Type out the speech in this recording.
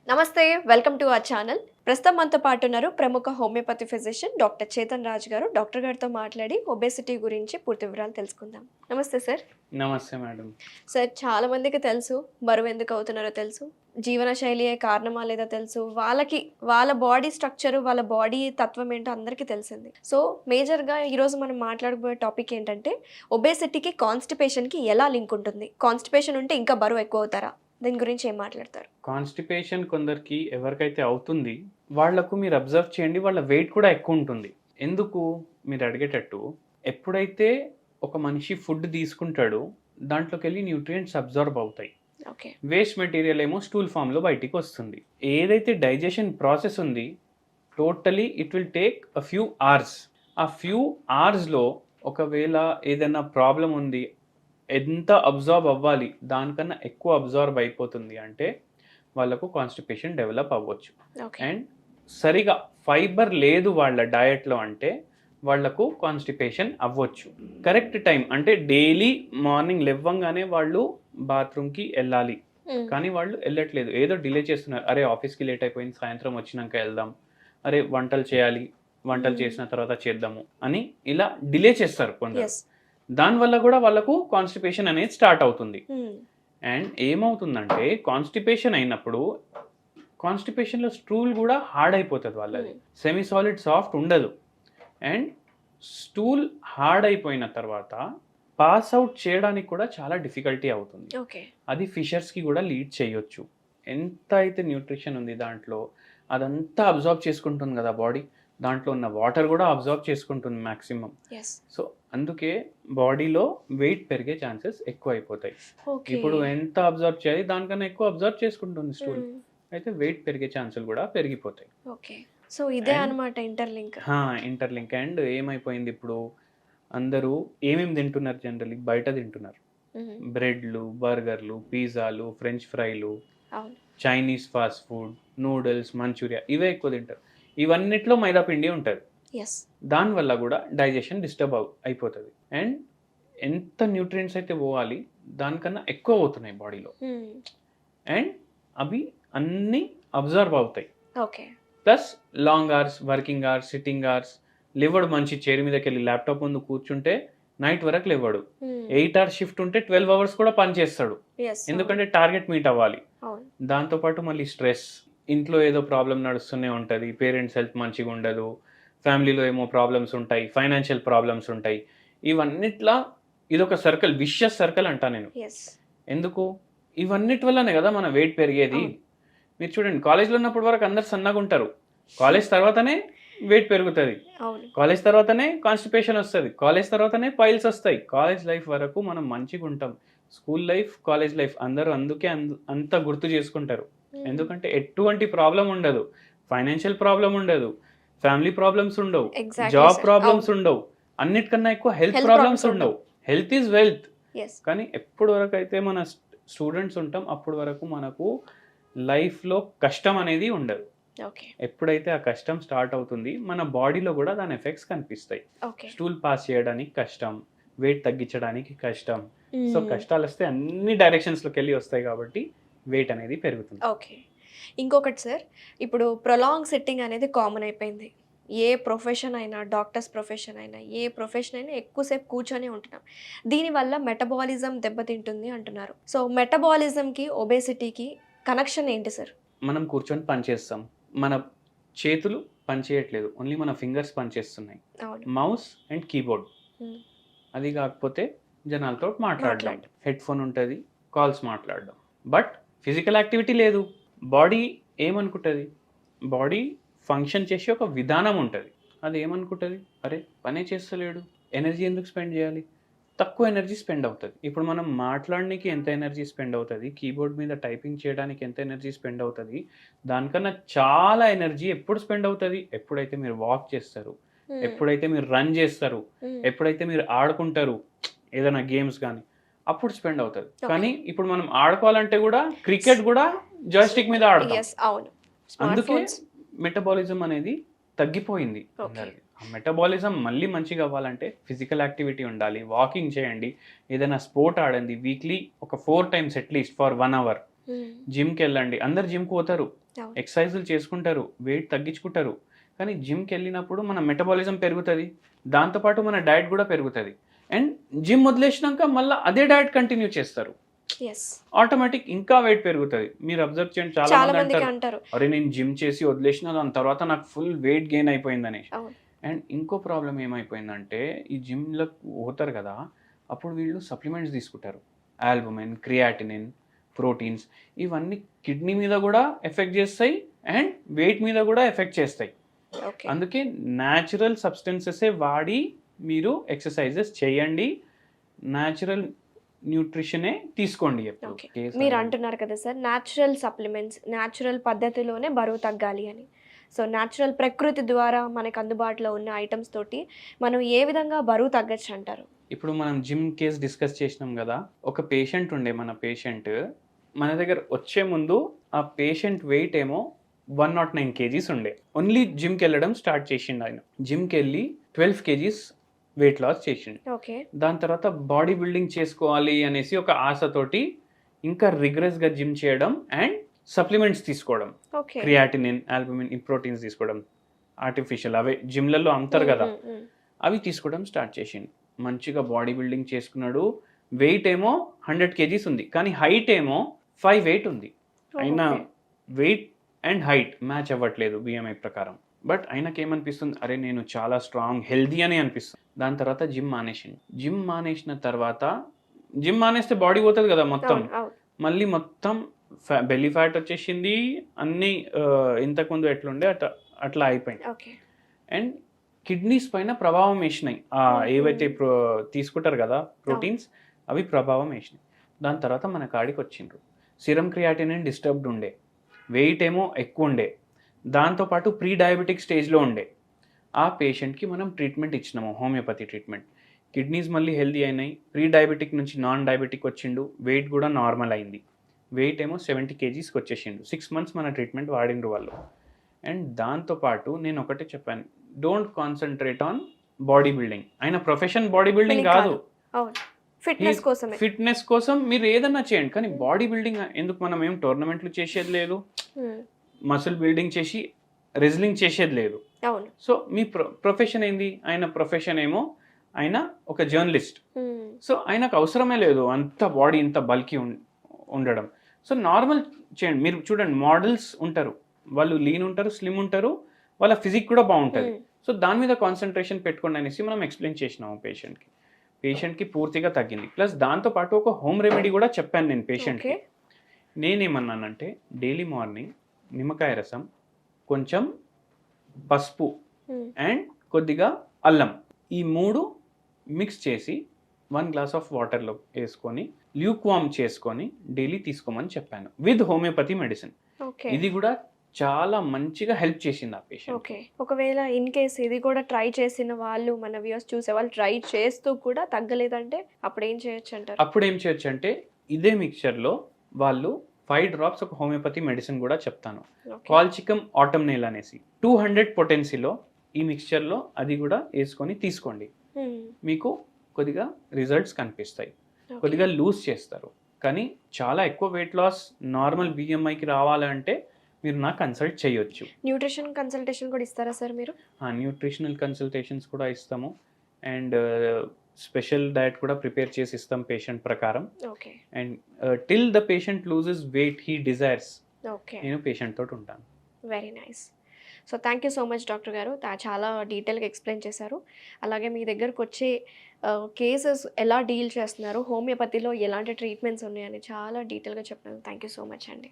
నమస్తే, welcome to our channel. ప్రస్తుతం మనతో పాటు ఉన్నారు ప్రముఖ homeopathy physician doctor Chetan Raj గారు. డాక్టర్ గారితో మాట్లాడి ఒబేసిటీ గురించి పూర్తి వివరాలు తెలుసుకుందాం. నమస్తే సార్. నమస్తే మేడం. సార్, చాలా మందికి తెలుసు బరువు ఎందుకు అవుతున్నారో తెలుసు, జీవన శైలియే కారణమా లేదా తెలుసు, వాళ్ళ బాడీ స్ట్రక్చర్, వాళ్ళ బాడీ తత్వం ఏంటో అందరికీ తెలిసింది. సో మేజర్గా ఈరోజు మనం మాట్లాడబోయే టాపిక్ ఏంటంటే ఒబేసిటీకి కాన్స్టిపేషన్కి ఎలా లింక్ ఉంటుంది, కాన్స్టిపేషన్ ఉంటే ఇంకా బరువు ఎక్కువ అవుతారా, దీని గురించి ఏం మాట్లాడతారు? కాన్స్టిపేషన్ కొందరికి ఎవరికైతే అవుతుంది వాళ్లకు మీరు అబ్జర్వ్ చేయండి, వాళ్ళ వెయిట్ కూడా ఎక్కువ ఉంటుంది. ఎందుకు మీరు అడిగేటట్టు, ఎప్పుడైతే ఒక మనిషి ఫుడ్ తీసుకుంటాడో దాంట్లోకి వెళ్ళి న్యూట్రియంట్స్ అబ్జర్వ్ అవుతాయి. ఓకే. వేస్ట్ మెటీరియల్ ఏమో స్టూల్ ఫామ్లో బయటికి వస్తుంది. ఏదైతే డైజెషన్ ప్రాసెస్ ఉంది totally it will take a few hours. ఆ ఫ్యూ అవర్స్లో ఒకవేళ ఏదైనా ప్రాబ్లం ఉంది, ఎంత అబ్జార్బ్ అవ్వాలి దానికన్నా ఎక్కువ అబ్జార్బ్ అయిపోతుంది అంటే వాళ్ళకు కాన్స్టిపేషన్ డెవలప్ అవ్వచ్చు. అండ్ సరిగా ఫైబర్ లేదు వాళ్ళ డయట్లో అంటే వాళ్లకు కాన్స్టిపేషన్ అవ్వచ్చు. కరెక్ట్ టైం అంటే డైలీ మార్నింగ్ లేవగానే వాళ్ళు బాత్రూమ్కి వెళ్ళాలి, కానీ వాళ్ళు వెళ్ళట్లేదు, ఏదో డిలే చేస్తున్నారు. అరే ఆఫీస్కి లేట్ అయిపోయింది, సాయంత్రం వచ్చినాక వెళ్దాం, అరే వంటలు చేయాలి, వంటలు చేసిన తర్వాత చేద్దాము అని ఇలా డిలే చేస్తారు కొందరు. దానివల్ల కూడా వాళ్ళకు కాన్స్టిపేషన్ అనేది స్టార్ట్ అవుతుంది. అండ్ ఏమవుతుందంటే కాన్స్టిపేషన్ అయినప్పుడు కాన్స్టిపేషన్లో స్టూల్ కూడా హార్డ్ అయిపోతుంది, వాళ్ళది సెమీ సాలిడ్ సాఫ్ట్ ఉండదు. అండ్ స్టూల్ హార్డ్ అయిపోయిన తర్వాత పాస్ అవుట్ చేయడానికి కూడా చాలా డిఫికల్టీ అవుతుంది. అది ఫిషర్స్కి కూడా లీడ్ చేయొచ్చు. ఎంత అయితే న్యూట్రిషన్ ఉంది దాంట్లో అదంతా అబ్జార్బ్ చేసుకుంటుంది కదా బాడీ, దాంట్లో ఉన్న వాటర్ కూడా అబ్జార్బ్ చేసుకుంటుంది మ్యాక్సిమం. సో అందుకే బాడీలో వెయిట్ పెరిగే ఛాన్సెస్ ఎక్కువ అయిపోతాయి. ఇప్పుడు ఎంత అబ్జర్వ్ చేయాలి దానికన్నా ఎక్కువ అబ్జర్వ్ చేసుకుంటుంది స్టూల్, అయితే వెయిట్ పెరిగే ఛాన్సులు కూడా పెరిగిపోతాయి. సో ఇదే అన్నమాట ఇంటర్లింక్. అండ్ ఏమైపోయింది, ఇప్పుడు అందరూ ఏమేమి తింటున్నారు, జనరల్లీ బయట తింటున్నారు. బ్రెడ్లు, బర్గర్లు, పిజ్జాలు, ఫ్రెంచ్ ఫ్రైలు, Chinese fast food, noodles, Manchuria, ఇవే ఎక్కువ తింటారు. ఇవన్నిట్లో మైదా పిండి ఉంటుంది. దానివల్ల కూడా డైజెషన్ డిస్టర్బ్ అయిపోతుంది. అండ్ ఎంత న్యూట్రియంట్స్ అయితే పోవాలి దానికన్నా ఎక్కువ అవుతున్నాయి బాడీలో. అండ్ అవి అన్నీ అబ్జర్వ్ అవుతాయి. Plus long hours, working hours, sitting hours, లేవడు మంచి చైర్ మీదకి వెళ్ళి ల్యాప్టాప్ ముందు కూర్చుంటే నైట్ వరకు లేవడు. 8 hours షిఫ్ట్ ఉంటే 12 hours కూడా పని చేస్తాడు, ఎందుకంటే టార్గెట్ మీట్ అవ్వాలి. దాంతోపాటు మళ్ళీ స్ట్రెస్, ఇంట్లో ఏదో ప్రాబ్లం నడుస్తూనే ఉంటుంది, పేరెంట్స్ హెల్త్ మంచిగా ఉండదు, ఫ్యామిలీలో ఏమో ప్రాబ్లమ్స్ ఉంటాయి, ఫైనాన్షియల్ ప్రాబ్లమ్స్ ఉంటాయి. ఇవన్నిట్లా ఇదొక సర్కిల్, విషియస్ సర్కిల్ అంటా నేను. ఎందుకు, ఇవన్నిటి వల్లనే కదా మన వెయిట్ పెరిగేది. మీరు చూడండి, కాలేజ్లో ఉన్నప్పటి వరకు అందరు సన్నగా ఉంటారు, కాలేజ్ తర్వాతనే వెయిట్ పెరుగుతుంది, కాలేజ్ తర్వాతనే కాన్స్టిపేషన్ వస్తుంది, కాలేజ్ తర్వాతనే పైల్స్ వస్తాయి. కాలేజ్ లైఫ్ వరకు మనం మంచిగా ఉంటాం. స్కూల్ లైఫ్, కాలేజ్ లైఫ్ అందరూ అందుకే అంత గుర్తు చేసుకుంటారు. ఎందుకంటే ఎటువంటి ప్రాబ్లం ఉండదు, ఫైనాన్షియల్ ప్రాబ్లం ఉండదు, ఫ్యామిలీ ప్రాబ్లమ్స్ ఉండవు, జాబ్ ప్రాబ్లమ్స్ ఉండవు, అన్నిటికన్నా ఎక్కువ హెల్త్ ప్రాబ్లమ్స్ ఉండవు. Health is wealth. కానీ ఎప్పటి వరకు అయితే మన స్టూడెంట్స్ ఉంటాం అప్పటి వరకు మనకు లైఫ్లో కష్టం అనేది ఉండదు. ఎప్పుడైతే ఆ కష్టం స్టార్ట్ అవుతుంది మన బాడీలో కూడా దాని ఎఫెక్ట్స్ కనిపిస్తాయి. స్టూల్ పాస్ చేయడానికి కష్టం, వెయిట్ తగ్గించడానికి కష్టం. సో కష్టాలు వస్తే అన్ని డైరెక్షన్స్లోకి వెళ్ళి వస్తాయి కాబట్టి వెయిట్ అనేది పెరుగుతుంది. ఇంకొకటి సార్, ఇప్పుడు ప్రొలాంగ్ సిట్టింగ్ అనేది కామన్ అయిపోయింది. ఏ ప్రొఫెషన్ అయినా, డాక్టర్స్ ప్రొఫెషన్ అయినా, ఏ ప్రొఫెషన్ అయినా ఎక్కువసేపు కూర్చొని ఉంటున్నాం. దీనివల్ల మెటబాలిజం దెబ్బతింటుంది అంటున్నారు. సో మెటబాలిజంకి ఒబేసిటీకి కనెక్షన్ ఏంటి సార్? మనం కూర్చొని పనిచేస్తాం, మన చేతులు పనిచేయట్లేదు, ఓన్లీ మన ఫింగర్స్ పనిచేస్తున్నాయి, మౌస్ అండ్ కీబోర్డ్. అది కాకపోతే జనాలతో మాట్లాడడం, హెడ్ ఫోన్ ఉంటుంది, కాల్స్ మాట్లాడడం, బట్ ఫిజికల్ యాక్టివిటీ లేదు. బాడీ ఏమనుకుంటుంది, బాడీ ఫంక్షన్ చేసే ఒక విధానం ఉంటుంది. అది ఏమనుకుంటుంది, అరే పనే చేస్తలేడు, ఎనర్జీ ఎందుకు స్పెండ్ చేయాలి, తక్కువ ఎనర్జీ స్పెండ్ అవుతుంది. ఇప్పుడు మనం మాట్లాడడానికి ఎంత ఎనర్జీ స్పెండ్ అవుతుంది, కీబోర్డ్ మీద టైపింగ్ చేయడానికి ఎంత ఎనర్జీ స్పెండ్ అవుతుంది, దానికన్నా చాలా ఎనర్జీ ఎప్పుడు స్పెండ్ అవుతుంది, ఎప్పుడైతే మీరు వాక్ చేస్తారు, ఎప్పుడైతే మీరు రన్ చేస్తారు, ఎప్పుడైతే మీరు ఆడుకుంటారు ఏదైనా గేమ్స్ కానీ, అప్పుడు స్పెండ్ అవుతుంది. కానీ ఇప్పుడు మనం ఆడుకోవాలంటే కూడా క్రికెట్ కూడా జాయ్స్టిక్ మీద ఆడతాం. అందుకే మెటబాలిజం అనేది తగ్గిపోయింది. ఆ మెటబాలిజం మళ్ళీ మంచిగా అవ్వాలంటే ఫిజికల్ యాక్టివిటీ ఉండాలి, వాకింగ్ చేయండి, ఏదైనా స్పోర్ట్ ఆడండి, వీక్లీ ఒక 4 times అట్లీస్ట్ ఫర్ 1 hour. జిమ్కి వెళ్ళండి, అందరు జిమ్కి పోతారు, అవును. ఎక్సర్సైజులు చేసుకుంటారు, వెయిట్ తగ్గించుకుంటారు. కానీ జిమ్కి వెళ్ళినప్పుడు మన మెటబాలిజం పెరుగుతుంది, దాంతోపాటు మన డయట్ కూడా పెరుగుతుంది. అండ్ జిమ్ వదిలేసినాక మళ్ళీ అదే డయట్ కంటిన్యూ చేస్తారు, ఎస్, ఆటోమేటిక్ ఇంకా వెయిట్ పెరుగుతుంది. మీరు అబ్జర్వ్ చేయండి, చాలా చాలా మంది మందికి అంటారు, అంటారు. అరే నేను జిమ్ చేసి వదిలేసిన దాని తర్వాత నాకు ఫుల్ వెయిట్ గెయిన్ అయిపోయింది అనేసి. అవును. అండ్ ఇంకో ప్రాబ్లం ఏమైపోయిందంటే, ఈ జిమ్లో పోతారు కదా, అప్పుడు వీళ్ళు సప్లిమెంట్స్ తీసుకుంటారు, ఆల్బుమిన్, క్రియాటినిన్, ప్రోటీన్స్. ఇవన్నీ కిడ్నీ మీద కూడా ఎఫెక్ట్ చేస్తాయి అండ్ వెయిట్ మీద కూడా ఎఫెక్ట్ చేస్తాయి. ఓకే. అందుకే న్యాచురల్ సబ్స్టెన్సెసే వాడి మీరు ఎక్సర్సైజెస్ చేయండి, న్యాచురల్ న్యూట్రిషనే తీసుకోండి ఎప్పుడు. ఓకే. మీరు అంటున్నారు కదా సార్, న్యాచురల్ సప్లిమెంట్స్, న్యాచురల్ పద్ధతిలోనే బరువు తగ్గాలి అని. సో న్యాచురల్ ప్రకృతి ద్వారా మనకు అందుబాటులో ఉన్న ఐటమ్స్ తోటి మనం ఏ విధంగా బరువు తగ్గచ్చు అంటారు? ఇప్పుడు మనం జిమ్ కేస్ డిస్కస్ చేసినాం కదా, ఒక పేషెంట్ ఉండే, మన పేషెంట్ మన దగ్గర వచ్చే ముందు ఆ పేషెంట్ వెయిట్ ఏమో 109 kgs ఉండే. ఓన్లీ జిమ్కి వెళ్ళడం స్టార్ట్ చేసిండు ఆయన. జిమ్కి వెళ్ళి 12 kgs వెయిట్ లాస్ చేసిండు. ఓకే. దాని తర్వాత బాడీ బిల్డింగ్ చేసుకోవాలి అనేసి ఒక ఆశతోటి ఇంకా రిగ్రెస్గా జిమ్ చేయడం అండ్ సప్లిమెంట్స్ తీసుకోవడం, ఓకే. క్రియాటినిన్, ఆల్బుమిన్, ఈ ప్రోటీన్స్ తీసుకోవడం, ఆర్టిఫిషియల్ అవే జిమ్లలో అమ్ముతారు కదా, అవి తీసుకోవడం స్టార్ట్ చేసిండు. మంచిగా బాడీ బిల్డింగ్ చేసుకున్నాడు. వెయిట్ ఏమో 100 kgs ఉంది, కానీ హైట్ ఏమో 5'8" ఉంది. అయినా వెయిట్ అండ్ హైట్ మ్యాచ్ అవ్వట్లేదు బిఎంఐ ప్రకారం. బట్ ఆయనకి ఏమనిపిస్తుంది, అరే నేను చాలా స్ట్రాంగ్ హెల్దీ అని అనిపిస్తుంది. దాని తర్వాత జిమ్ మానేసింది. జిమ్ మానేసిన తర్వాత, జిమ్ మానేస్తే బాడీ పోతుంది కదా మొత్తం, మళ్ళీ మొత్తం బెల్లీ ఫ్యాట్ వచ్చేసింది, అన్నీ ఇంతకుముందు ఎట్లుండే అట్లా అయిపోయింది. అండ్ కిడ్నీస్ పైన ప్రభావం వేసినాయి, ఏవైతే తీసుకుంటారు కదా ప్రోటీన్స్, అవి ప్రభావం వేసినాయి. దాని తర్వాత మన కాడికి వచ్చిండ్రు. సిరం క్రియాటినిన్ డిస్టర్బ్డ్ ఉండే, వెయిట్ ఏమో ఎక్కువ ఉండే, దాంతోపాటు ప్రీ డయాబెటిక్ స్టేజ్లో ఉండే. ఆ పేషెంట్కి మనం ట్రీట్మెంట్ ఇచ్చినాము, హోమియోపతి ట్రీట్మెంట్. కిడ్నీస్ మళ్ళీ హెల్దీ అయినాయి, ప్రీ డయాబెటిక్ నుంచి నాన్ డయాబెటిక్ వచ్చిండు, వెయిట్ కూడా నార్మల్ అయింది. వెయిట్ ఏమో 70 kgsకి వచ్చేసిండు. 6 months మన ట్రీట్మెంట్ వాడిండ్రు వాళ్ళు. అండ్ దాంతోపాటు నేను ఒకటే చెప్పాను, don't concentrate on body building. ఆయన ప్రొఫెషన్ బాడీ బిల్డింగ్ కాదు, ఫిట్నెస్ కోసం మీరు ఏదన్నా చేయండి, కానీ బాడీ బిల్డింగ్ ఎందుకు? మనం ఏం టోర్నమెంట్లు చేసేది లేదు, మసిల్ బిల్డింగ్ చేసి రెజ్లింగ్ చేసేది లేదు. సో మీ ప్రొఫెషన్ ఏంది? ఆయన ప్రొఫెషన్ ఏమో ఆయన ఒక జర్నలిస్ట్. సో ఆయనకు అవసరమే లేదు అంత బాడీ ఇంత బల్కీ ఉండడం. సో నార్మల్ చేయండి. మీరు చూడండి, మోడల్స్ ఉంటారు, వాళ్ళు లీన్ ఉంటారు, స్లిమ్ ఉంటారు, వాళ్ళ ఫిజిక్ కూడా బాగుంటుంది. సో దాని మీద కాన్సన్ట్రేషన్ పెట్టుకోండి అనేసి మనం ఎక్స్ప్లెయిన్ చేసినాము పేషెంట్కి పూర్తిగా తగ్గింది. ప్లస్ దాంతోపాటు ఒక హోమ్ రెమెడీ కూడా చెప్పాను నేను పేషెంట్కి. నేనేమన్నానంటే, డైలీ మార్నింగ్ నిమ్మకాయ రసం, కొంచెం పసుపు అండ్ కొద్దిగా అల్లం, ఈ 3 మిక్స్ చేసి 1 glass ఆఫ్ వాటర్లో వేసుకొని ల్యూక్వామ్ చేసుకొని డైలీ తీసుకోమని చెప్పాను, విత్ హోమియోపతి మెడిసిన్. ఇది కూడా చాలా మంచిగా హెల్ప్ చేసింది ఆ పేషెంట్. ఓకే. ఒకవేళ ఇన్ కేస్ ఇది కూడా ట్రై చేసిన వాళ్ళు, మన వ్యూస్ చూసే వాళ్ళు ట్రై చేస్తూ కూడా తగ్గలేదంటే అప్పుడు ఏం చేయొచ్చు అంటారు? అప్పుడు ఏం చేయొచ్చు అంటే, ఇదే మిక్చర్లో వాళ్ళు 5 drops ఒక హోమియోపతి మెడిసిన్ కూడా చెప్తాను, కాల్చికమ్ ఆటమ్నేల్ అనేసి. 200 potencyలో ఈ మిక్చర్లో అది కూడా వేసుకొని తీసుకోండి. మీకు కొద్దిగా రిజల్ట్స్ కనిపిస్తాయి, కొద్దిగా లూజ్ చేస్తారు. కానీ చాలా ఎక్కువ వెయిట్ లాస్ నార్మల్ బిఎంఐకి రావాలంటే మీరు నాకు కన్సల్ట్ చేయొచ్చు. న్యూట్రిషన్ కన్సల్టేషన్ కూడా ఇస్తారా సార్ మీరు? న్యూట్రిషనల్ కన్సల్టేషన్స్ కూడా ఇస్తాము అండ్ స్పెషల్ డయట్ కూడా ప్రిపేర్ చేసి ఇస్తాం పేషెంట్ ప్రకారం. Okay. And till the patient loses weight he desires, okay, నేను పేషెంట్ తోటి ఉంటాను. Very nice. So thank you so much doctor garu, చాలా డీటెయిల్గా ఎక్స్ప్లెయిన్ చేశారు. అలాగే మీ దగ్గరకు వచ్చే కేసెస్ ఎలా డీల్ చేస్తున్నారు, హోమియోపతిలో ఎలాంటి ట్రీట్మెంట్స్ ఉన్నాయని చాలా డీటెయిల్గా చెప్పినారు. థ్యాంక్ యూ సో మచ్ అండి.